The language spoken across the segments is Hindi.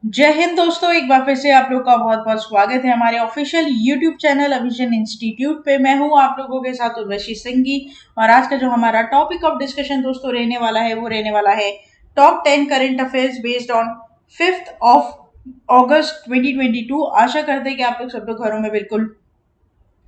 जय हिंद दोस्तों, एक बार फिर से आप लोग का बहुत बहुत स्वागत है हमारे ऑफिशियल यूट्यूब चैनल अविजन इंस्टीट्यूट पे। मैं हूं आप लोगों के साथ उर्वशी सिंघी। और आज का जो हमारा टॉपिक ऑफ डिस्कशन दोस्तों रहने वाला है वो रहने वाला है top 10 current affairs based on 5 अगस्त 2022। आशा करते हैं कि आप लोग सब लोग घरों में बिल्कुल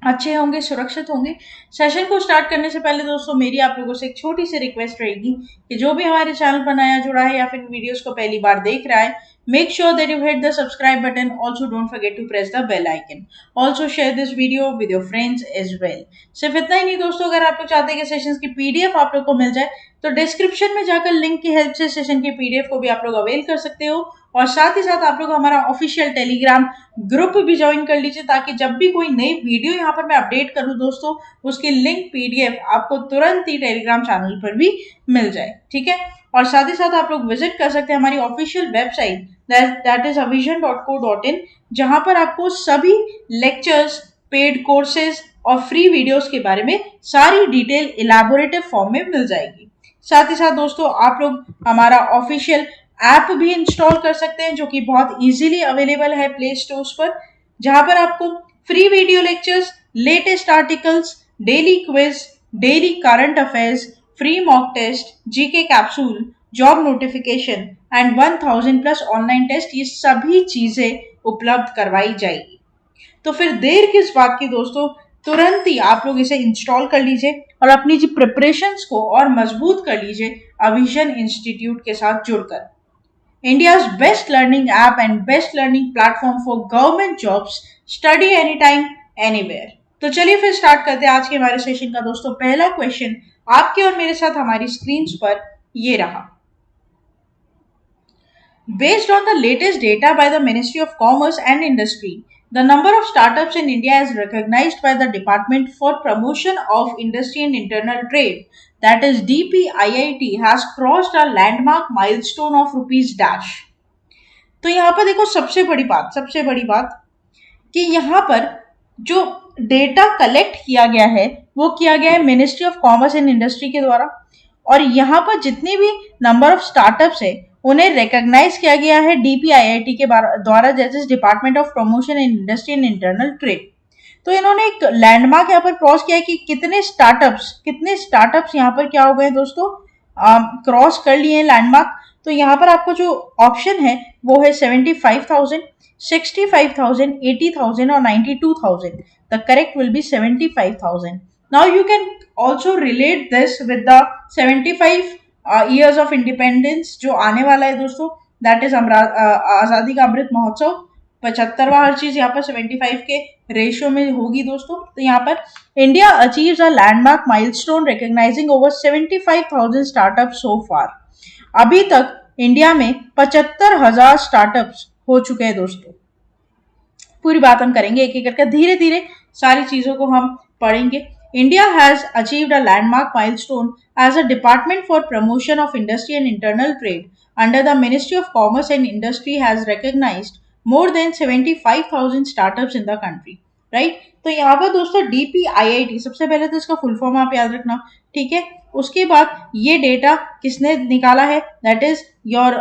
अच्छे होंगे, सुरक्षित होंगे। सेशन को स्टार्ट करने से पहले दोस्तों मेरी आप लोगों से एक छोटी सी रिक्वेस्ट रहेगी कि जो भी हमारे चैनल पर नया जुड़ा है या फिर वीडियोस को पहली बार देख रहा है, make sure that you hit the subscribe button. Also don't forget to press the bell icon. Also share this video with your friends as well. सिर्फ इतना ही नहीं दोस्तों, अगर आप लोग चाहते हैं कि सेशंस की पीडीएफ आप लोग को मिल जाए तो डिस्क्रिप्शन में जाकर लिंक की हेल्प से सेशन की पीडीएफ को भी आप लोग अवेल कर सकते हो। और साथ ही साथ आप लोग हमारा ऑफिशियल टेलीग्राम ग्रुप भी ज्वाइन कर लीजिए, ताकि जब भी कोई नई वीडियो यहाँ पर मैं अपडेट करूँ दोस्तों, उसकी लिंक पीडीएफ आपको तुरंत ही टेलीग्राम चैनल पर भी मिल जाए। ठीक है। और साथ ही साथ आप लोग विजिट कर सकते हैं हमारी official website that is avision.co.in, जहां पर आपको सभी लेक्चर्स, पेड कोर्सेज और फ्री वीडियोस के बारे में सारी डिटेल इलेबोरेटिव फॉर्म में मिल जाएगी। साथ ही साथ दोस्तों आप लोग हमारा ऑफिशियल ऐप भी इंस्टॉल कर सकते हैं, जो कि बहुत इजीली अवेलेबल है प्ले स्टोर्स पर, जहां पर आपको free video lectures, latest articles, daily quiz, daily current affairs, free mock test, GK capsule, job notification and 1000 plus online test, ये सभी चीजें उपलब्ध करवाई जाएगी। तो फिर देर किस बात की दोस्तों, तुरंत ही आप लोग इसे इंस्टॉल कर लीजिए और अपनी जी प्रिपरेशंस को और मजबूत कर लीजिए अविजन इंस्टीट्यूट के साथ जुड़कर। India's best learning app and best learning platform for government jobs, study anytime, anywhere। तो चलिए फिर स्टार्ट करते हैं आज के हमारे सेशन का दोस्तों। पहला क्वेश्चन आपके और मेरे साथ हमारी स्क्रीन पर ये रहा। Based on the latest data by the Ministry of Commerce and Industry, the number of startups in India is recognized by the Department for Promotion of Industry and Internal Trade, that is DPIIT, has crossed a landmark milestone of rupees dash। तो यहाँ पर देखो, सबसे बड़ी बात कि यहाँ पर जो डेटा कलेक्ट किया गया है वो किया गया है ministry of commerce and industry के द्वारा। और यहाँ पर जितने भी नंबर ऑफ स्टार्टअप्स है उन्हें रिकॉग्नाइज किया गया है डीपीआईआईटी के द्वारा, जैसे department of promotion and industry and internal trade. तो इन्होंने एक लैंडमार्क यहाँ पर क्रॉस किया है कि कितने स्टार्टअप्स यहाँ पर क्या हो गए दोस्तों, क्रॉस कर लिए हैं लैंडमार्क। तो यहाँ पर आपको जो ऑप्शन है वो है 75,000, 65,000, 80,000 और 92,000। The correct will B 75,000। Now you can also relate this with the 75 years of independence जो आने वाला है दोस्तों, दैट इज आजादी का अमृत महोत्सव 75वां। हर चीज यहाँ पर 75 के रेशियो में होगी दोस्तों। तो यहाँ पर India achieves a landmark milestone recognising over 75,000 startup so far. अभी तक इंडिया में 75,000 स्टार्टअप्स हो चुके हैं दोस्तों। पूरी बात हम करेंगे एक एक करके, धीरे धीरे सारी चीजों को हम पढ़ेंगे। India has achieved a landmark milestone as a department for promotion of industry and internal trade under the ministry of commerce and industry has recognised more than 75,000 startups in the country, right? तो यहाँ पर दोस्तों DPIIT, सबसे पहले तो इसका फुल फॉर्म आप याद रखना, ठीक है। उसके बाद ये डेटा किसने निकाला है, that is your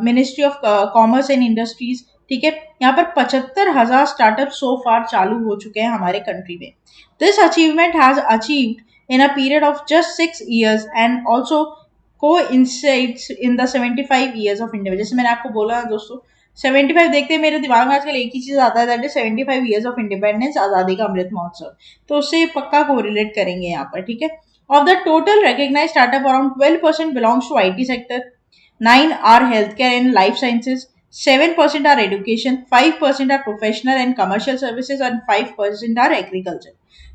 ministry of commerce and industries, ठीक है। यहाँ पर 75,000 स्टार्टअप सो फार चालू हो चुके हैं हमारे कंट्री में। This achievement has achieved in a period of just 6 years and also coincides in the 75 years of India. जैसे मैंने आपको बोला ना दोस्तों, 75 देखते हैं मेरे दिमाग में आजकल एक ही चीज आता है, that is 75 years of independence, आजादी का अमृत महोत्सव। तो उससे पक्का कोरिलेट करेंगे यहाँ पर, ठीक है। Of the total recognised startup around 12% belongs to IT sector, 9 are health care and life sciences, 7% are education, 5% are professional and commercial services and 5% are agriculture.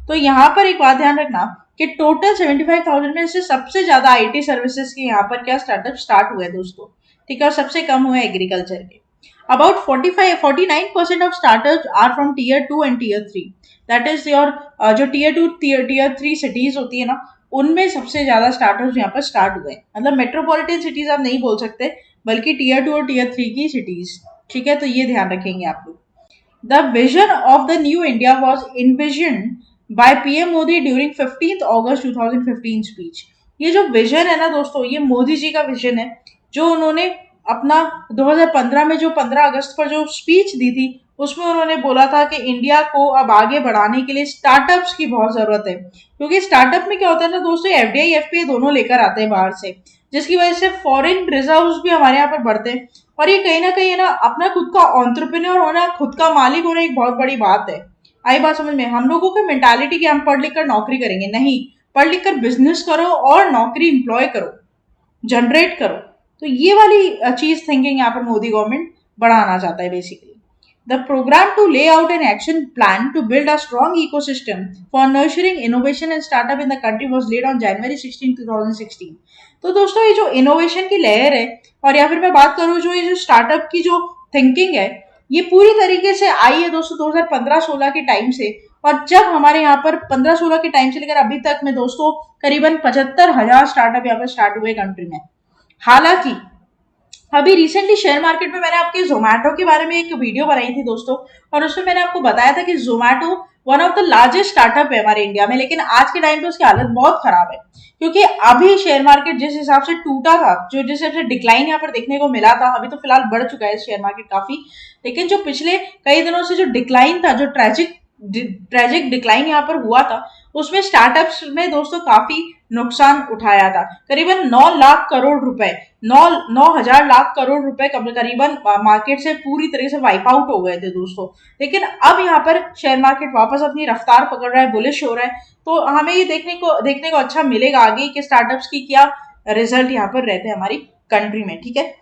तो यहाँ पर एक बात ध्यान रखना कि टोटल 75,000 में से सबसे ज्यादा आईटी सर्विसेज के यहाँ पर क्या स्टार्टअप स्टार्ट हुए दोस्तों, ठीक है, और सबसे कम हुए एग्रीकल्चर के। About 49% of startups are from tier 2 and tier 3, that is your जो tier 2 tier 3 cities होती है ना, उनमें सबसे ज्यादा स्टार्टअप्स यहाँ पर स्टार्ट हुए। मतलब मेट्रोपॉलिटन सिटीज आप नहीं बोल सकते, बल्कि टीयर 2 और टीयर 3 की सिटीज, ठीक है। तो ये ध्यान रखेंगे आप लोग। The vision of the new India was invasion by PM Modi during 15 August 2015 speech. ये जो विजन है ना दोस्तों, ये मोदी जी का विजन है जो उन्होंने अपना 2015 में जो 15 अगस्त पर जो स्पीच दी थी उसमें उन्होंने बोला था कि इंडिया को अब आगे बढ़ाने के लिए स्टार्टअप्स की बहुत जरूरत है, क्योंकि स्टार्टअप में क्या होता है ना दोस्तों, एफडीआई एफपीआई दोनों लेकर आते हैं बाहर से, जिसकी वजह से फॉरेन रिजर्व्स भी हमारे यहाँ पर बढ़ते हैं। और ये कहीं ना कहीं है ना, अपना खुद का एंटरप्रेन्योर होना, खुद का मालिक होना एक बहुत बड़ी बात है। आई बात समझ में? हम लोगों की मेंटालिटी कि हम पढ़ लिख कर नौकरी करेंगे, नहीं, पढ़ लिख कर बिजनेस करो और नौकरी इंप्लॉय करो, जनरेट करो। तो ये वाली चीज थिंकिंग यहाँ पर मोदी गवर्नमेंट बढ़ाना चाहता है basically. The programme to lay out an action plan to build a strong ecosystem for nurturing innovation and startup in the country was laid on January 16 2016। तो दोस्तों ये जो इनोवेशन की लेयर है, और या फिर मैं बात करूँ जो ये जो स्टार्टअप की जो थिंकिंग है, ये पूरी तरीके से आई है दोस्तों 2015-16 के टाइम से। और जब हमारे यहाँ पर 15-16 के टाइम से लेकर अभी तक में दोस्तों करीबन 75,000 स्टार्टअप यहाँ पर स्टार्ट हुए कंट्री में। हालांकि अभी रिसेंटली शेयर मार्केट में मैंने आपके जोमेटो के बारे में एक वीडियो बनाई थी दोस्तों, और उसमें मैंने आपको बताया था कि Zomato one of the largest startup है हमारे इंडिया में, लेकिन आज के टाइम पे उसकी हालत बहुत खराब है, क्योंकि अभी शेयर मार्केट जिस हिसाब से टूटा था, जो जिस हिसाब से डिक्लाइन यहाँ पर देखने को मिला था, अभी तो फिलहाल बढ़ चुका है शेयर मार्केट काफी, लेकिन जो पिछले कई दिनों से जो डिक्लाइन था, जो ट्रेजिक डिक्लाइन यहाँ पर हुआ था, उसमें स्टार्टअप्स में दोस्तों काफी नुकसान उठाया था। करीबन 9 लाख करोड़ रुपए, 9,000 लाख करोड़ रुपए करीबन मार्केट से पूरी तरह से वाइप आउट हो गए थे दोस्तों। लेकिन अब यहाँ पर शेयर मार्केट वापस अपनी रफ्तार पकड़ रहा है, बुलिश हो रहा है, तो हमें ये देखने को अच्छा मिलेगा आगे कि स्टार्टअप्स की क्या रिजल्ट यहाँ पर रहते हैं हमारी कंट्री में। ठीक है,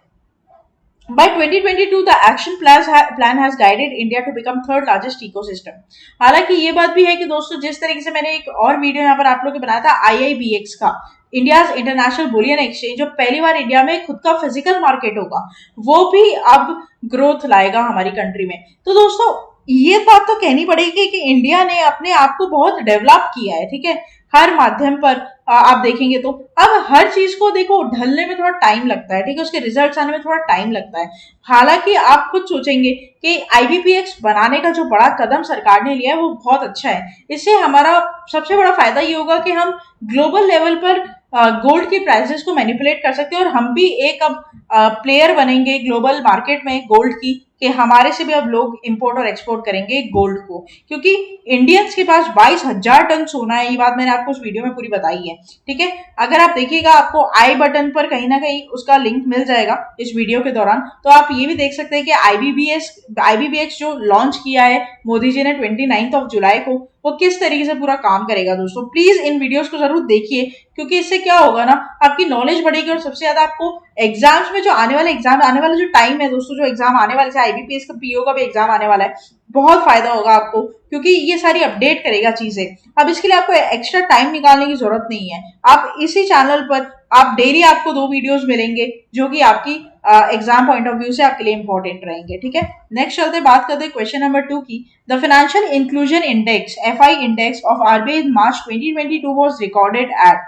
By 2022, the action plan has guided India to become third largest ecosystem. हालांकि ये बात भी है कि दोस्तों जिस तरीके से मैंने एक और वीडियो यहाँ पर आप लोगों को बनाया था IIBX का, इंडिया इंटरनेशनल बुलियन एक्सचेंज, जो पहली बार इंडिया में खुद का फिजिकल मार्केट होगा, वो भी अब ग्रोथ लाएगा हमारी कंट्री में। तो दोस्तों ये बात तो कहनी पड़ेगी कि इंडिया ने अपने आप को बहुत डेवलप किया है। ठीक है, हर माध्यम पर आप देखेंगे तो अब हर चीज को देखो ढलने में थोड़ा टाइम लगता है, ठीक है, उसके रिजल्ट्स आने में थोड़ा टाइम लगता है। हालांकि आप खुद सोचेंगे कि आईबीपीएक्स बनाने का जो बड़ा कदम सरकार ने लिया है वो बहुत अच्छा है। इससे हमारा सबसे बड़ा फायदा ये होगा कि हम ग्लोबल लेवल पर गोल्ड की प्राइसेस को मैनिपुलेट कर सकते हैं, और हम भी एक अब प्लेयर बनेंगे ग्लोबल मार्केट में गोल्ड की, कि हमारे से भी अब लोग इंपोर्ट और एक्सपोर्ट करेंगे गोल्ड को, क्योंकि इंडियंस के पास 22,000 टन सोना है। ये बात मैंने आपको उस वीडियो में पूरी बताई है। ठीक है, अगर आप देखिएगा आपको आई बटन पर कहीं ना कहीं उसका लिंक मिल जाएगा इस वीडियो के दौरान, तो आप ये भी देख सकते हैं कि आईबीबीएक्स जो लॉन्च किया है मोदी जी ने 29 जुलाई को, वो किस तरीके से पूरा काम करेगा। दोस्तों प्लीज इन वीडियोस को जरूर देखिए, क्योंकि इससे क्या होगा ना, आपकी नॉलेज बढ़ेगी, और सबसे ज्यादा आपको एग्जाम्स में जो आने वाला जो टाइम है दोस्तों, जो एग्जाम आने वाले, आईबीपीएस का पीओ का भी एग्जाम आने वाला है, बहुत फायदा होगा आपको, क्योंकि ये सारी अपडेट करेगा चीजें। अब इसके लिए आपको एक्स्ट्रा टाइम निकालने की जरूरत नहीं है, आप इसी चैनल पर आप डेली आपको 2 वीडियोस मिलेंगे जो कि आपकी एग्जाम पॉइंट ऑफ व्यू से आपके लिए इंपॉर्टेंट रहेंगे। ठीक है, नेक्स्ट चलते बात करते हैं क्वेश्चन नंबर 2 की। The financial inclusion index FI index of RBI in March 2022 was recorded at.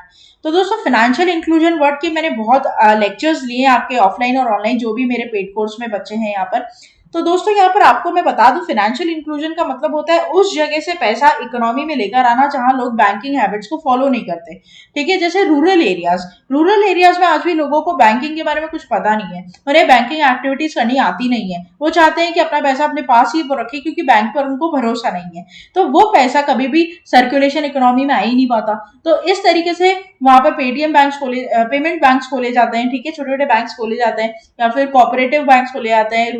तो दोस्तों फाइनेंशियल इंक्लूजन वर्ड के मैंने बहुत लेक्चर्स लिए आपके ऑफलाइन और ऑनलाइन, जो भी मेरे पेड कोर्स में बच्चे हैं यहाँ पर। तो दोस्तों यहाँ पर आपको मैं बता दूं, फाइनेंशियल इंक्लूजन का मतलब होता है उस जगह से पैसा इकोनॉमी में लेकर आना जहां लोग बैंकिंग हैबिट्स को फॉलो नहीं करते। ठीक है, जैसे रूरल एरियाज में आज भी लोगों को बैंकिंग के बारे में कुछ पता नहीं है, उन्हें बैंकिंग एक्टिविटीज करनी आती नहीं है, वो चाहते हैं कि अपना पैसा अपने पास ही रखे, क्योंकि बैंक पर उनको भरोसा नहीं है, तो वो पैसा कभी भी सर्कुलेशन इकोनॉमी में आ ही नहीं पाता। तो इस तरीके से वहां पर पेमेंट बैंक्स खोले जाते हैं। ठीक है, छोटे छोटे बैंक्स खोले जाते हैं, या फिर कोऑपरेटिव बैंक्स खोले जाते हैं,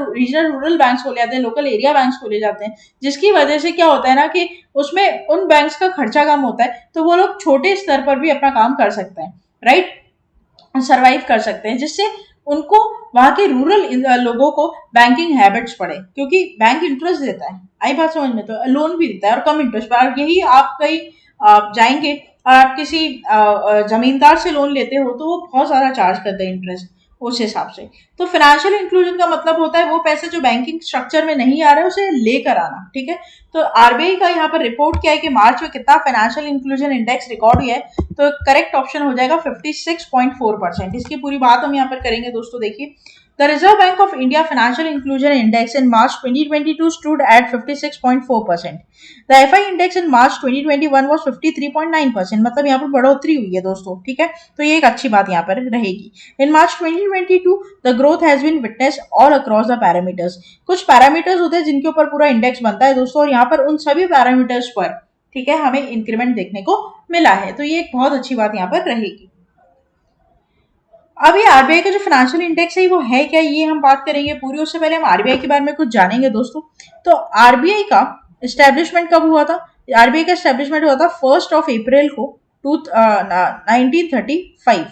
रीजनल रूरल बैंक्स खोले जाते हैं, लोकल एरिया बैंक्स खोले जाते हैं, जिसकी वजह से क्या होता है ना कि उसमें उन बैंक्स का खर्चा कम होता है, तो वो लोग छोटे स्तर पर भी अपना काम कर सकते हैं, राइट, सरवाइव कर सकते हैं, जिससे उनको वहां के रूरल लोगों को बैंकिंग हैबिट्स पड़े, क्योंकि बैंक इंटरेस्ट देता है, आई बात समझ में, तो लोन भी देता है और कम इंटरेस्ट पर। यही आप कहीं जाएंगे और आप किसी जमींदार से लोन लेते हो तो वो बहुत सारा चार्ज करते हैं इंटरेस्ट उस हिसाब से। तो फाइनेंशियल इंक्लूजन का मतलब होता है वो पैसे जो बैंकिंग स्ट्रक्चर में नहीं आ रहे उसे लेकर आना। ठीक है, तो आरबीआई का यहाँ पर रिपोर्ट क्या है कि मार्च में कितना फाइनेंशियल इंक्लूजन इंडेक्स रिकॉर्ड हुआ है, तो करेक्ट ऑप्शन हो जाएगा 56.4%। इसकी पूरी बात हम यहाँ पर करेंगे दोस्तों। देखिए The Reserve Bank of India Financial Inclusion Index in March 2022 stood at 56.4%. The FI index in March 2021 was 53.9%. मतलब यहाँ पर बढ़ोतरी हुई है दोस्तों, ठीक है, तो ये एक अच्छी बात यहाँ पर रहेगी. In March 2022, the growth has been witnessed all across the parameters. कुछ पैरामीटर्स होते हैं जिनके ऊपर पूरा इंडेक्स बनता है दोस्तों, और यहाँ पर उन सभी पैरामीटर्स पर, ठीक है, हमें इंक्रीमेंट देखने को मिला है, तो ये एक बहुत अच्छी बात यहाँ पर रहेगी. अब ये आरबीआई का जो फाइनेंशियल इंडेक्स है वो है क्या, ये हम बात करेंगे पूरी. उससे पहले हम आरबीआई के बारे में कुछ जानेंगे दोस्तों. तो आरबीआई का एस्टेब्लिशमेंट कब हुआ था? आरबीआई का एस्टेब्लिशमेंट हुआ था 1 अप्रैल को 1935.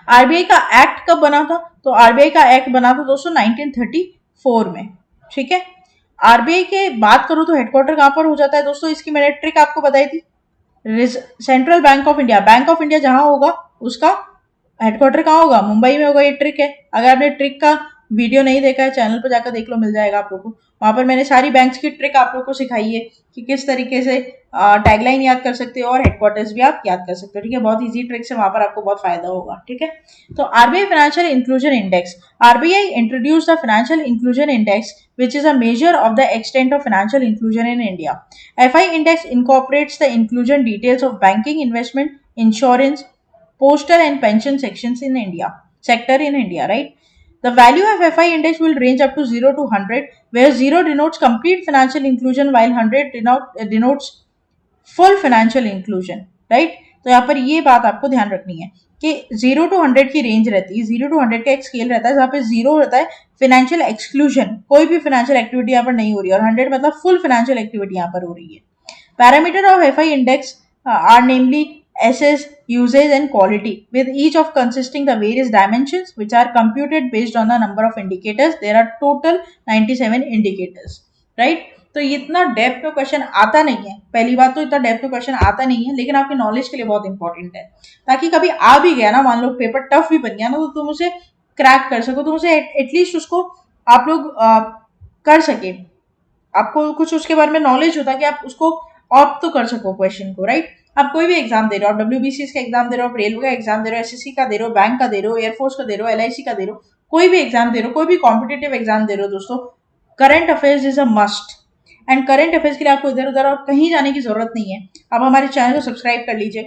आरबीआई का एक्ट कब बना था? तो आरबीआई का एक्ट बना था दोस्तों 1934 में, ठीक है. आरबीआई के बात करूं तो हेडक्वार्टर कहां पर हो जाता है दोस्तों, इसकी मैंने ट्रिक आपको बताई थी. Central bank of India, bank of India जहां होगा उसका हेडक्वार्टर कहाँ होगा? मुंबई में होगा. ये ट्रिक है. अगर आपने ट्रिक का वीडियो नहीं देखा है, चैनल पर जाकर देख लो, मिल जाएगा आप लोगों को. वहां पर मैंने सारी बैंक्स की ट्रिक आप लोगों को सिखाई है कि किस तरीके से टैगलाइन याद कर सकते हो और हेडक्वार्टर्स भी आप याद कर सकते हो, ठीक है. बहुत इजी ट्रिक्स है, वहां पर आपको बहुत फायदा होगा, ठीक है. तो RBI financial inclusion index. RBI introduce the financial inclusion index which is a measure of the extent of financial inclusion in India. FI index incorporates the inclusion details of banking, investment, insurance, postal and pension sections in India, sector in India, right? The value of FI index will range up to 0 to 100, where 0 denotes complete financial inclusion while 100 denotes full financial inclusion, right? तो यहाँ पर ये बात आपको ध्यान रखनी है कि 0 to 100 की रेंज रहती है. 0 to 100 का एक स्केल रहता है जहाँ पे 0 रहता है फाइनेंशियल एक्सक्लूजन, कोई भी फाइनेंशियल एक्टिविटी यहाँ पर नहीं हो रही है, और 100 मतलब फुल फाइनेंशियल एक्टिविटी यहाँ पर हो रही है. Parameter of FI index are namely assess usage and quality, with each of consisting the various dimensions which are computed based on the number of indicators. There are total 97 indicators, right? तो इतना डेप्थ में क्वेश्चन आता नहीं है. पहली बात तो इतना डेप्थ में क्वेश्चन आता नहीं है, लेकिन आपके नॉलेज के लिए बहुत इंपॉर्टेंट है, ताकि कभी आ भी गया ना, मान लो पेपर टफ भी बन गया ना, तो तुम उसे क्रैक कर सको, तुम उसे एटलीस्ट उसको आप लोग कर सके, आपको कुछ उसके बारे में नॉलेज होता कि आप उसको ऑप्ट तो कर सको क्वेश्चन को, राइट? आप कोई भी एग्जाम दे रहे हो, आप डब्ल्यूबीसीएस का एग्जाम दे रहे हो, आप रेलवे का एग्जाम दे रहे हो, एसएससी का दे रहे हो, बैंक का दे रहे हो, एयरफोर्स का दे रहे हो, एलआईसी का दे रहे हो, कोई भी एग्जाम दे रहे हो, कोई भी कॉम्पिटेटिव एग्जाम दे रहे हो दोस्तों, current affairs is a must. And current affairs के लिए आपको इधर उधर और कहीं जाने की जरूरत नहीं है. आप हमारे चैनल को सब्सक्राइब कर लीजिए,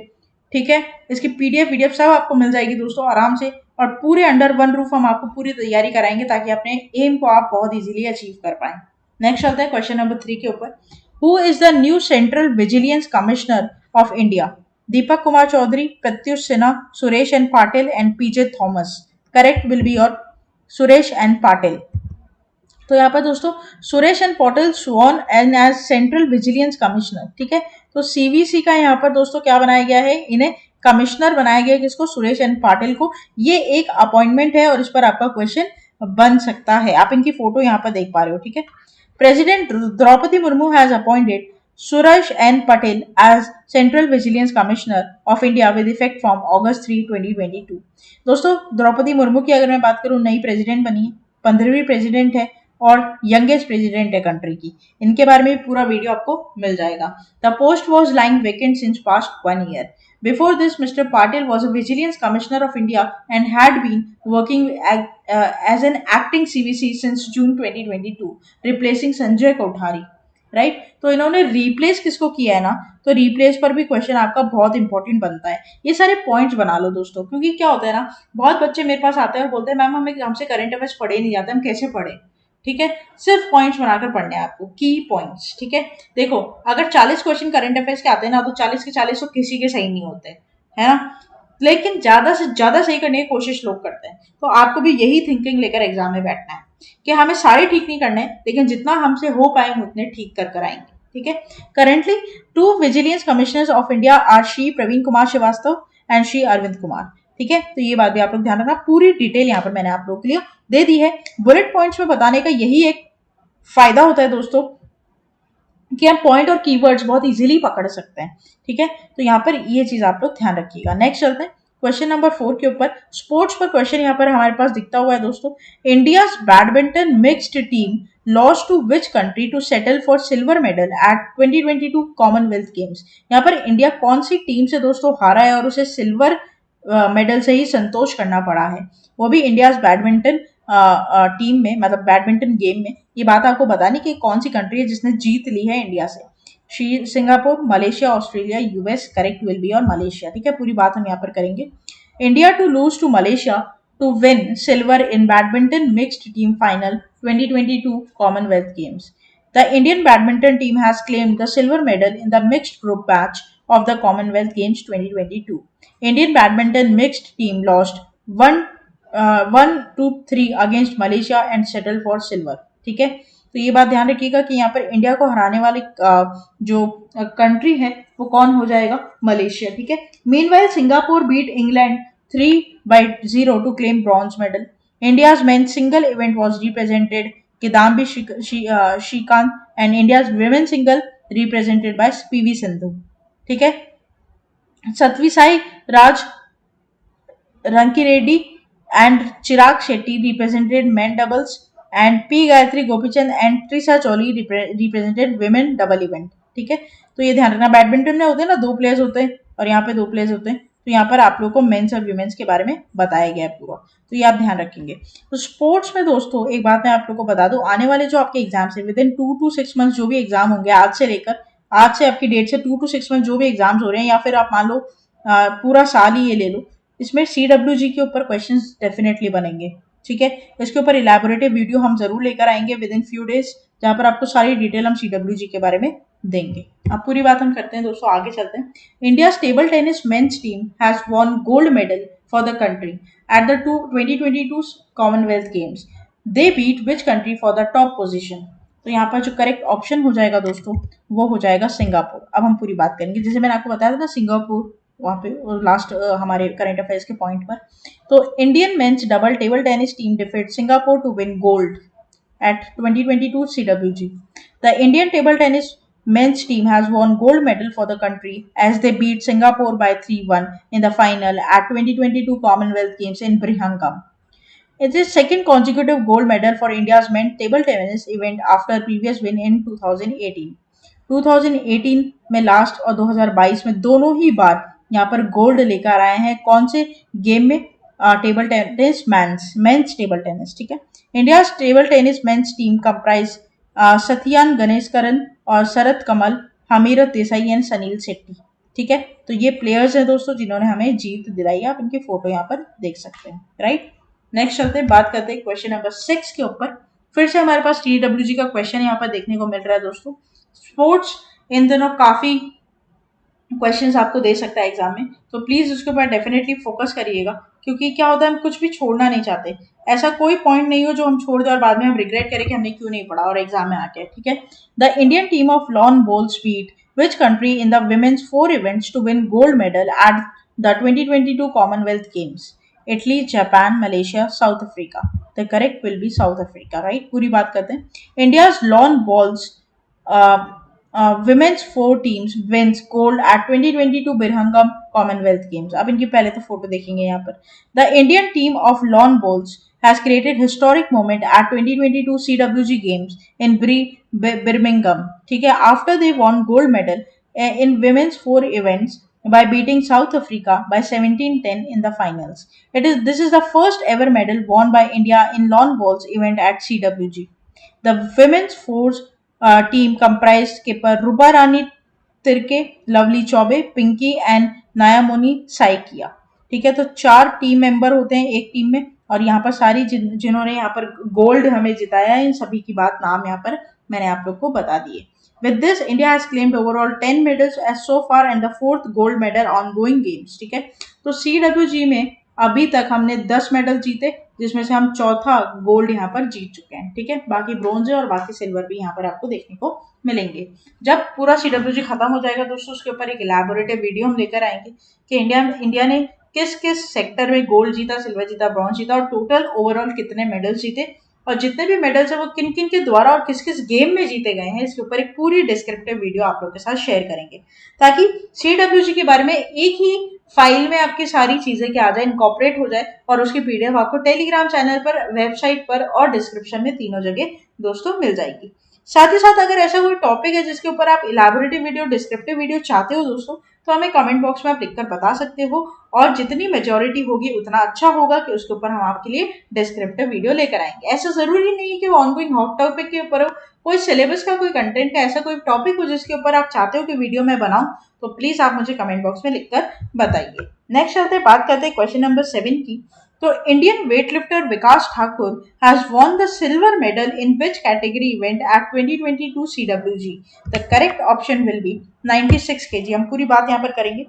ठीक है. इसकी पीडीएफ सब आपको मिल जाएगी दोस्तों आराम से, और पूरे अंडर वन रूफ हम आपको पूरी तैयारी कराएंगे ताकि अपने एम को आप बहुत इजीली अचीव कर पाए. नेक्स्ट चलते हैं क्वेश्चन नंबर 3 के ऊपर. Who is the new central vigilance commissioner of India? Deepak Kumar Chaudhary, Pratyush Sinha, Suresh N. Patil and PJ Thomas. Correct will be your Suresh N. Patil. तो यहाँ पर दोस्तों Suresh N Patil sworn in as central vigilance commissioner, ठीक है. तो सीवीसी का यहाँ पर दोस्तों क्या बनाया गया है, इन्हें कमिश्नर बनाया गया है, किसको? सुरेश एन पाटिल को. ये एक अपॉइंटमेंट है और इस पर आपका क्वेश्चन बन सकता है. आप इनकी फोटो यहाँ पर देख पा रहे हो, ठीक है. President Draupadi Murmu has appointed Suresh N. Patil as Central Vigilance Commissioner of India with effect from August 3, 2022. दोस्तों द्रौपदी मुर्मू की अगर मैं बात करूं, नई प्रेसिडेंट बनी है, 15वीं प्रेसिडेंट है और यंगेस्ट प्रेसिडेंट है कंट्री की. इनके बारे में पूरा वीडियो आपको मिल जाएगा. The post was lying vacant since past 1 year. Before this, Mr. Patil was a Vigilance Commissioner of India and had been working as an acting CVC since June 2022, replacing Sanjay Kothari. Right तो इन्होंने रिप्लेस किसको किया है ना, तो रिप्लेस पर भी क्वेश्चन आपका बहुत इंपॉर्टेंट बनता है. ये सारे पॉइंट्स बना लो दोस्तों, क्योंकि क्या होता है ना, बहुत बच्चे मेरे पास आते हैं और बोलते हैं मैम हमें हमसे करंट अफेयर्स पढ़े नहीं जाते, हम कैसे पढ़े? ठीक है, सिर्फ पॉइंट्स बनाकर पढ़ने हैं आपको, की पॉइंट्स, ठीक है. देखो अगर 40 क्वेश्चन करंट अफेयर्स के आते हैं ना, तो 40 के 40 तो किसी के सही नहीं होते, है ना, लेकिन ज्यादा से ज्यादा सही करने की कोशिश लोग करते हैं. तो आपको भी यही थिंकिंग लेकर एग्जाम में बैठना है कि हमें सारे ठीक नहीं करने, लेकिन जितना हमसे हो पाए हम उतने ठीक कर आएंगे, ठीक है. Currently 2 vigilance commissioners of India are Shri Praveen Kumar Srivastava and Shri Arvind Kumar, ठीक है. तो ये बात भी आप लोग ध्यान रखना, पूरी डिटेल यहाँ पर मैंने आप लोगों के लिए दे दी है. बुलेट पॉइंट्स में बताने का यही एक फायदा होता है दोस्तों कि हम पॉइंट और कीवर्ड्स बहुत इजीली पकड़ सकते हैं, ठीक है. तो यहाँ पर ये चीज आप लोग ध्यान रखिएगा. नेक्स्ट चलते हैं क्वेश्चन नंबर 4 के ऊपर. स्पोर्ट्स पर क्वेश्चन यहाँ पर हमारे पास दिखता हुआ है दोस्तों. India's badminton mixed team lost to which country to settle for silver medal at 2022 Commonwealth Games. यहाँ पर इंडिया कौन सी टीम से दोस्तों हारा है और उसे सिल्वर मेडल से ही संतोष करना पड़ा है, वो भी इंडियाज बैडमिंटन टीम में, मतलब बैडमिंटन गेम में। ये बात आपको बतानी कि कौन सी कंट्री है जिसने जीत ली है इंडिया से। Singapore, Malaysia, Australia, US, correct will be और मलेशिया। ठीक है, पूरी बात हम यहाँ पर करेंगे। India to lose to Malaysia to win silver in badminton mixed team final 2022 Commonwealth Games. The Indian badminton team has claimed the silver medal in the mixed group match of the Commonwealth Games 2022. Indian badminton mixed team lost 1-3 against Malaysia and settled for silver. ठीक है, तो ये बात ध्यान रखिएगा कि यहाँ पर इंडिया को हराने वाली जो कंट्री है वो कौन हो जाएगा, मलेशिया। ठीक है, meanwhile Singapore beat England 3-0 to claim bronze medal. India's men's single event was represented Kidambi Shrikant and India's women's single represented by PV Sindhu. ठीक है, सत्वी साई राज Rankireddy and Chirag Shetty represented men doubles, and P Gayatri Gopichand and Trisha Choli represented women double event. ठीक है, तो ये ध्यान रखना, बैडमिंटन में होते हैं ना 2 प्लेयर्स होते हैं और यहाँ पे 2 प्लेयर्स होते हैं, तो यहाँ पर आप लोगों को मेंस और विमेंस के बारे में बताया गया है पूरा, तो ये आप ध्यान रखेंगे। तो स्पोर्ट्स में दोस्तों एक बात मैं आप लोगों को बता दूं, आने वाले जो आपके एग्जाम्स है विद इन 2 to 6 मंथ जो भी एग्जाम होंगे, आज से आपकी डेट से 2 to 6 मंथ जो भी एग्जाम्स हो रहे हैं, या फिर आप मान लो पूरा साल ही ये ले लो, इसमें CWG के ऊपर क्वेश्चंस डेफिनेटली बनेंगे। ठीक है, इसके ऊपर इलेबोरेटिव वीडियो हम जरूर लेकर आएंगे विद इन फ्यू डेज, जहां पर आपको सारी डिटेल हम CWG के बारे में देंगे। अब पूरी बात हम करते हैं दोस्तों, आगे चलते हैं। India table tennis men's team has won gold medal for the country at the 2022 Commonwealth Games. They beat which country for the top position. तो यहाँ पर जो करेक्ट ऑप्शन हो जाएगा दोस्तों वो हो जाएगा सिंगापुर। अब हम पूरी बात करेंगे, जैसे मैंने आपको बताया था ना सिंगापुर वहाँ पे लास्ट हमारे करंट अफेयर्स के पॉइंट पर। तो Indian men's double table tennis team defeat Singapore to win gold at 2022 CWG. The Indian table tennis men's team has won gold medal for the country as they beat Singapore by 3-1 in the final at 2022 Commonwealth Games in Birmingham. It is second consecutive gold medal for India's men's table tennis event after previous win in 2018. 2018 में लास्ट और 2022 में दोनों ही बार यहाँ पर गोल्ड लेकर आए हैं, कौन से गेम में, table tennis men's table tennis. ठीक है, India table tennis men's team comprise Sathiyan Gnanasekaran और शरद कमल, हमीरत देसाई एंड सनील शेट्टी। ठीक है, तो ये प्लेयर्स हैं दोस्तों जिन्होंने हमें जीत दिलाई, आप इनकी फोटो यहाँ पर देख सकते हैं। राइट, नेक्स्ट चलते हैं, बात करते हैं क्वेश्चन नंबर 6 के ऊपर। फिर से हमारे पास TWG का क्वेश्चन यहाँ पर देखने को मिल रहा है दोस्तों। स्पोर्ट्स इन दिनों काफी क्वेश्चंस आपको दे सकता है एग्जाम में, तो प्लीज उसके ऊपर डेफिनेटली फोकस करिएगा, क्योंकि क्या होता है हम कुछ भी छोड़ना नहीं चाहते। ऐसा कोई पॉइंट नहीं हो जो हम छोड़ दें और बाद में हम रिग्रेट करें कि हमने क्यों नहीं पढ़ा और एग्जाम में आके। ठीक है, the Indian team of lawn bowls beat which country in the women's 4 events to win gold medal at the 2022 Commonwealth Games? Italy, Japan, Malaysia, South Africa. The correct will be South Africa, right? पूरी बात करते हैं। India's lawn bowls women's 4 teams wins gold at 2022 Birmingham Commonwealth Games. अब इनकी पहले तो फोटो देखेंगे यहाँ पर। The Indian team of lawn bowls has created historic moment at 2022 CWG Games in Birmingham. ठीक है, after they won gold medal in women's 4 events by beating South Africa by 17-10 in the finals. This is the first ever medal won by India in lawn bowls event at CWG. The women's 4 team comprised skipper Rupa Rani Tirkey, lovely Choubey, Pinky and Nayanmoni Saikia. ठीक है, तो 4 टीम मेंबर होते हैं एक टीम में, और यहाँ पर सारी जिन्होंने यहाँ पर गोल्ड हमें जिताया है इन सभी की बात नाम यहाँ पर मैंने आप लोग को बता दिए। With this, India has claimed overall 10 medals as so far and the 4th gold medal ongoing games. ठीक है, तो CWG में अभी तक हमने 10 मेडल जीते, जिसमें से हम चौथा गोल्ड यहाँ पर जीत चुके हैं। ठीक है, बाकी ब्रोंज और बाकी सिल्वर भी यहाँ पर आपको देखने को मिलेंगे। जब पूरा CWG खत्म हो जाएगा दोस्तों, उसके ऊपर एक इलैबोरेटिव वीडियो हम लेकर आएंगे कि इंडिया ने किस किस सेक्टर में गोल्ड जीता, सिल्वर जीता, ब्रॉन्ज जीता और टोटल ओवरऑल कितने मेडल जीते, और जितने भी मेडल्स है वो किन किन के द्वारा और किस किस गेम में जीते गए हैं, इसके ऊपर एक पूरी डिस्क्रिप्टिव वीडियो आप लोगों के साथ शेयर करेंगे, ताकि CWG के बारे में एक ही फाइल में आपकी सारी चीजें क्या आ जाए, इनकॉर्पोरेट हो जाए, और उसकी PDF आपको टेलीग्राम चैनल पर, वेबसाइट पर और डिस्क्रिप्शन में तीनों जगह दोस्तों मिल जाएगी। साथ ही साथ अगर ऐसा कोई टॉपिक है जिसके ऊपर आप इलैबोरेटिव वीडियो, डिस्क्रिप्टिव वीडियो चाहते हो दोस्तों, तो हमें कमेंट बॉक्स में आप लिखकर बता सकते हो, और जितनी मेजोरिटी होगी उतना अच्छा होगा कि उसके ऊपर हम आपके लिए डिस्क्रिप्टिव वीडियो लेकर आएंगे। ऐसा जरूरी नहीं है कि वो ऑनगोइंग हॉट टॉपिक के ऊपर हो, कोई सिलेबस का, कोई कंटेंट का ऐसा कोई टॉपिक हो जिसके ऊपर आप चाहते हो कि वीडियो मैं बनाऊं, तो प्लीज आप मुझे कमेंट बॉक्स में लिखकर बताइए। नेक्स्ट चलते बात करते हैं क्वेश्चन नंबर 7 की। तो Indian weightlifter Vikas Thakur has won the silver medal in which category event at 2022 CWG? The correct option will be 96 kg। हम पूरी बात यहाँ पर करेंगे।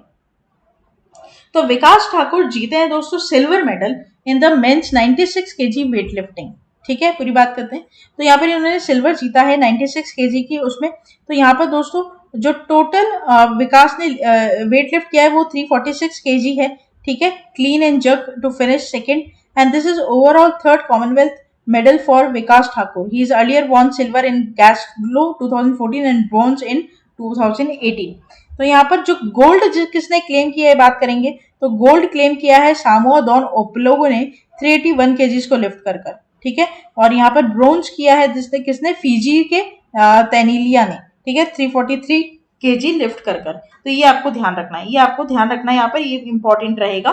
तो विकास ठाकुर जीते हैं दोस्तों silver medal in the men's 96 kg weightlifting. ठीक है, पूरी बात करते हैं। तो यहाँ पर इन्होंने सिल्वर जीता है 96 केजी की उसमें। तो यहाँ पर दोस्तों जो टोटल विकास ने वेट लिफ्ट किया है वो 346 केजी है। ठीक है, clean and jerk to finish second, and this is overall third Commonwealth medal for Vikas Thakur. He has earlier won silver in Glasgow 2014 and bronze in 2018. तो यहाँ पर जो गोल्ड किसने क्लेम किया है बात करेंगे। तो गोल्ड क्लेम किया है सामोआ डॉन ओप्लोगो ने 381 केजीज को लिफ्ट कर कर। ठीक है, और यहाँ पर ब्रोंज किया है जिसने किसने फिजी के तेनिलिया ने। ठीक है, 343 केजी लिफ्ट कर कर। तो ये आपको ध्यान रखना है, ये आपको ध्यान रखना है, यहाँ पर ये इंपॉर्टेंट रहेगा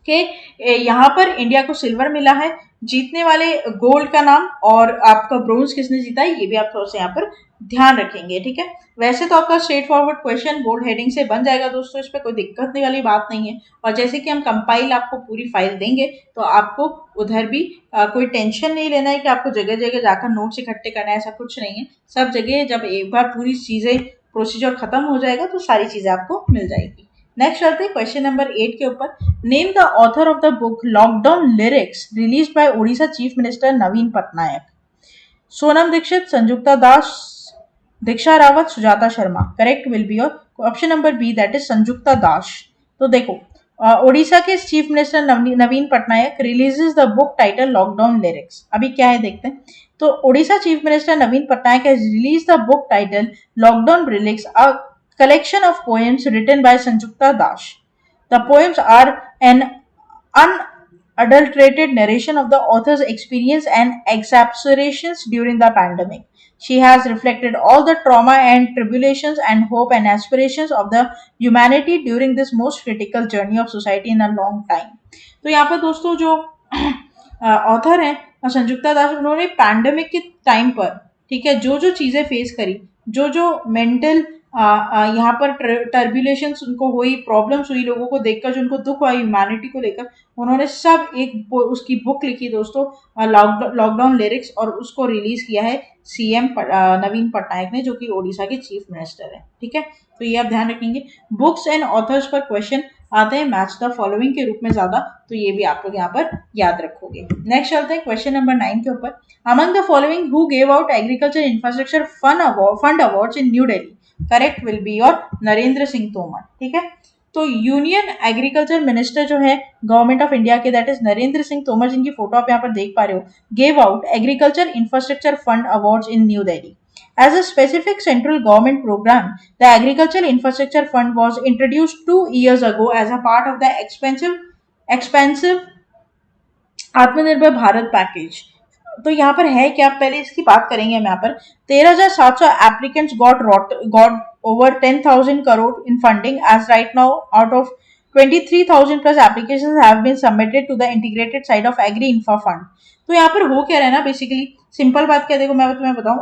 कि यहाँ पर इंडिया को सिल्वर मिला है, जीतने वाले गोल्ड का नाम और आपका ब्रोंज किसने जीता है ये भी आप थोड़ा सा यहाँ पर ध्यान रखेंगे। ठीक है, वैसे तो आपका straight forward question board heading से बन जाएगा दोस्तों, इस पर कोई दिक्कत वाली बात नहीं है। और जैसे कि हम कंपाइल आपको पूरी फाइल देंगे तो आपको उधर भी कोई टेंशन नहीं लेना है कि आपको जगह जगह जाकर नोट्स इकट्ठे करना है, ऐसा कुछ नहीं है। सब जगह जब एक बार पूरी चीजें प्रोसीजर खत्म हो जाएगा तो सारी चीजें आपको मिल जाएगी। नेक्स्ट चलते हैं क्वेश्चन नंबर 8 के ऊपर। Name the author of the book lockdown lyrics release by Odisha chief minister Naveen Patnaik. Sonam Dikshit, Sanjukta Das, Diksha Rawat, Sujata Sharma. Correct will be your option number B, that is Sanjukta Das. तो देखो ओडिशा के chief minister Naveen Patnaik releases the book title lockdown lyrics. अभी क्या है देखते हैं। तो Odisha chief minister Naveen Patnaik has release the book title lockdown lyrics, a collection of poems written by Sanjukta Das. The poems are an unadulterated narration of the author's experience and exacerbations during the pandemic. She has reflected all the trauma and tribulations and hope and aspirations of the humanity during this most critical journey of society in a long time. तो यहाँ पर दोस्तों जो ऑथर हैं संजुक्ता दास, उन्होंने पैंडेमिक के टाइम पर, ठीक है, जो जो चीजें फेस करी, जो जो मेंटल यहाँ पर टर्बुलेशंस उनको हुई, प्रॉब्लम्स हुई लोगों को देखकर, जो उनको दुख हुआ ह्यूमैनिटी को लेकर, उन्होंने सब एक उसकी बुक लिखी दोस्तों लॉकडाउन लिरिक्स, और उसको रिलीज किया है सीएम नवीन पटनायक ने, जो कि ओडिशा के चीफ मिनिस्टर है। ठीक है, तो ये आप ध्यान रखेंगे। बुक्स एंड ऑथर्स पर क्वेश्चन आते हैं मैच द फॉलोइंग के रूप में ज्यादा, तो ये भी आप लोग यहाँ पर याद रखोगे। नेक्स्ट चलते हैं क्वेश्चन नंबर 9 के ऊपर। Among the following who gave out agriculture infrastructure fund awards in new Delhi. Correct will be your Narendra Singh Tomar. ठीक है, तो यूनियन एग्रीकल्चर मिनिस्टर जो है गवर्नमेंट ऑफ इंडिया के, दैट इज नरेंद्र सिंह तोमर, जिनकी फोटो आप यहाँ पर देख पा रहे हो, gave out agriculture infrastructure fund awards in new Delhi. As a specific central government program, the Agriculture Infrastructure Fund was introduced 2 years ago as a part of the expensive आत्मनिर्भर भारत पैकेज। तो यहाँ पर है क्या, पहले इसकी बात करेंगे हम। यहाँ पर 13,700 applicants got over 10,000 crore in funding as right now out of 23,000 plus applications have been submitted to the integrated side of Agri Infra Fund। तो यहाँ पर हो क्या रहा है ना, बेसिकली सिंपल बात क्या, देखो मैं तुम्हें बताऊं,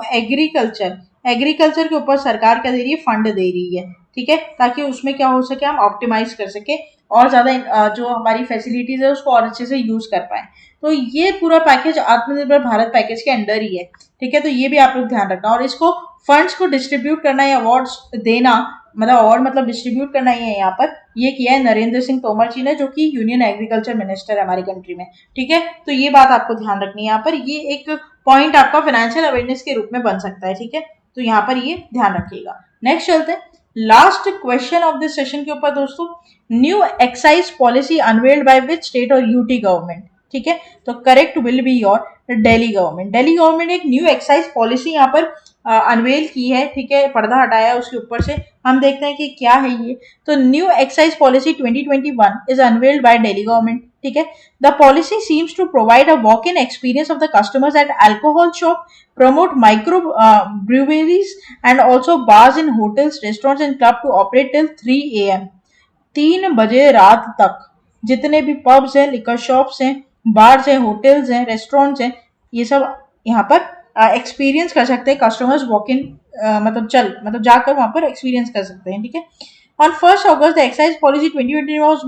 एग्रीकल्चर के ऊपर सरकार क्या दे रही है, फंड दे रही है। ठीक है, ताकि उसमें क्या हो सके, हम ऑप्टिमाइज कर सके और ज्यादा जो हमारी फैसिलिटीज है उसको और अच्छे से यूज कर पाए। तो ये पूरा पैकेज आत्मनिर्भर भारत पैकेज के अंडर ही है। ठीक है, तो ये भी आप लोग ध्यान रखना। और इसको फंड्स को डिस्ट्रीब्यूट करना या अवार्ड्स देना, मतलब डिस्ट्रीब्यूट करना ही है यहाँ पर, ये किया है नरेंद्र सिंह तोमर जी ने, जो कि यूनियन एग्रीकल्चर मिनिस्टर है हमारी कंट्री में। ठीक है, तो ये बात आपको ध्यान रखनी है यहाँ पर, ये एक पॉइंट आपका फाइनेंशियल अवेयरनेस के रूप में बन सकता है। ठीक है, तो यहाँ पर ये ध्यान रखिएगा। नेक्स्ट चलते हैं last question of this session के ऊपर दोस्तों। New excise policy unveiled by which state और यूटी गवर्नमेंट। ठीक है, तो correct will be your Delhi government. Delhi government ने एक न्यू एक्साइज पॉलिसी यहाँ पर अनवेल की है, ठीक है, पर्दा हटाया उसके ऊपर से, हम देखते हैं कि क्या है ये। तो new excise policy 2021 is unveiled by Delhi government, ठीक है। The policy seems to provide a walk in experience of the customers at alcohol shop, promote micro breweries and also bars in hotels, restaurants and club to operate till 3 a.m. 3 बजे रात तक जितने भी पब्स हैं, लिकर शॉप्स हैं, बार्स हैं, होटल्स हैं, रेस्टोरेंट्स हैं, ये सब यहाँ पर एक्सपीरियंस कर सकते हैं कस्टमर्स, वॉक इन मतलब जाकर वहां पर एक्सपीरियंस कर सकते हैं, ठीक है। On 1st August, the excise policy 2020 was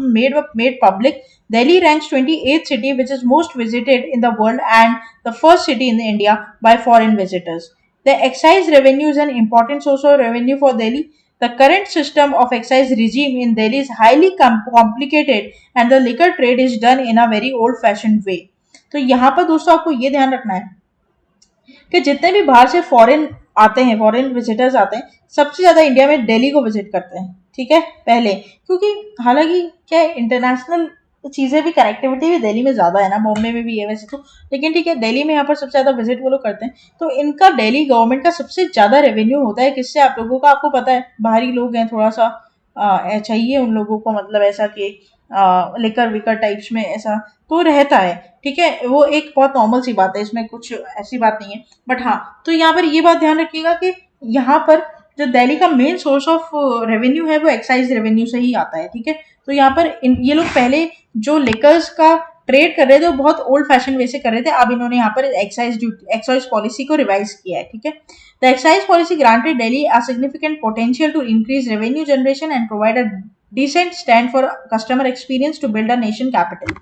made public. Delhi ranks 28th city, which is most visited in the world and the first city in India by foreign visitors. The excise revenue is an important source of revenue for Delhi. The current system of excise regime in Delhi is highly complicated and the liquor trade is done in a very old-fashioned way. तो यहाँ पर दोस्तों आपको ये ध्यान रखना है कि जितने भी बाहर से फॉरेन आते हैं, फॉरेन विजिटर्स आते हैं, सबसे ज्यादा इंडिया में दिल्ली को विजिट करते हैं, ठीक है, पहले, क्योंकि हालांकि क्या है, इंटरनेशनल चीजें भी, कनेक्टिविटी भी दिल्ली में ज्यादा है ना, बॉम्बे में भी है वैसे तो, लेकिन ठीक है, दिल्ली में यहाँ पर सबसे ज्यादा विजिट वो लोग करते हैं। तो इनका दिल्ली गवर्नमेंट का सबसे ज्यादा रेवेन्यू होता है किससे, आप लोगों का, आपको पता है, बाहरी लोग हैं, थोड़ा सा चाहिए उन लोगों को, मतलब ऐसा कि लिकर विकर टाइप्स में ऐसा तो रहता है, ठीक है, वो एक बहुत नॉर्मल सी बात है, इसमें कुछ ऐसी बात नहीं है। बट हाँ, तो यहाँ पर ये बात ध्यान रखिएगा कि यहाँ पर जो दिल्ली का मेन सोर्स ऑफ रेवेन्यू है वो एक्साइज रेवेन्यू से ही आता है, ठीक है। तो यहाँ पर ये लोग पहले जो लिकर्स का ट्रेड कर रहे थे वो बहुत ओल्ड फैशन वे से कर रहे थे, अब इन्होंने यहाँ पर एक्साइज पॉलिसी को रिवाइज किया है, ठीक है। The excise policy granted Delhi a significant potential to increase revenue generation and provide a decent stand for customer experience to build a nation capital.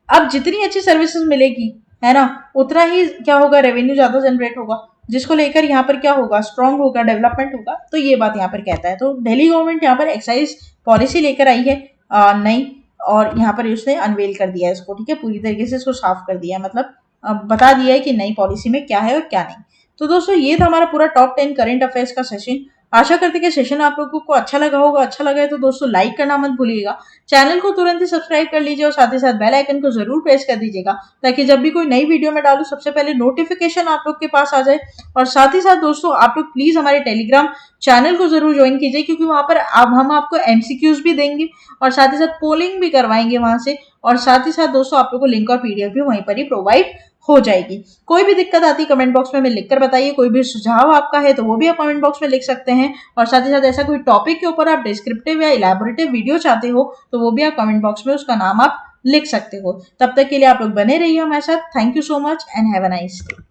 अब जितनी अच्छी सर्विसेज मिलेगी, है ना, उतना ही क्या होगा, रेवेन्यू ज्यादा जनरेट होगा, जिसको लेकर यहाँ पर क्या होगा, स्ट्रांग होगा, डेवलपमेंट होगा। तो ये बात यहाँ पर कहता है। तो दिल्ली गवर्नमेंट यहाँ पर एक्साइज पॉलिसी लेकर आई है नई, और यहाँ पर उसने अनवेल कर दिया है इसको, ठीक है, पूरी तरीके से इसको साफ कर दिया है, मतलब बता दिया है कि नई पॉलिसी में क्या है और क्या नहीं। तो दोस्तों ये था हमारा पूरा टॉप 10 करंट अफेयर्स का सेशन। आशा करते कि सेशन आप लोगों को अच्छा लगा होगा। अच्छा लगा है तो दोस्तों लाइक करना मत भूलिएगा, चैनल को तुरंत ही सब्सक्राइब कर लीजिए और साथ ही साथ बेल आइकन को जरूर प्रेस कर दीजिएगा, ताकि जब भी कोई नई वीडियो में डालूं सबसे पहले नोटिफिकेशन आप लोग के पास आ जाए। और साथ ही साथ दोस्तों आप लोग प्लीज हमारे टेलीग्राम चैनल को जरूर ज्वाइन कीजिए, क्योंकि वहां पर अब हम आपको एमसीक्यूज भी देंगे और साथ ही साथ पोलिंग भी करवाएंगे वहां से, और साथ ही साथ दोस्तों आप लोग को लिंक और पीडीएफ भी वहीं पर ही प्रोवाइड हो जाएगी। कोई भी दिक्कत आती कमेंट बॉक्स में हमें लिखकर बताइए, कोई भी सुझाव आपका है तो वो भी आप कमेंट बॉक्स में लिख सकते हैं, और साथ ही साथ ऐसा कोई टॉपिक के ऊपर आप डिस्क्रिप्टिव या इलैबोरेटिव वीडियो चाहते हो तो वो भी आप कमेंट बॉक्स में उसका नाम आप लिख सकते हो। तब तक के लिए आप लोग बने रहिए हमारे साथ। Thank you so much and have a nice day.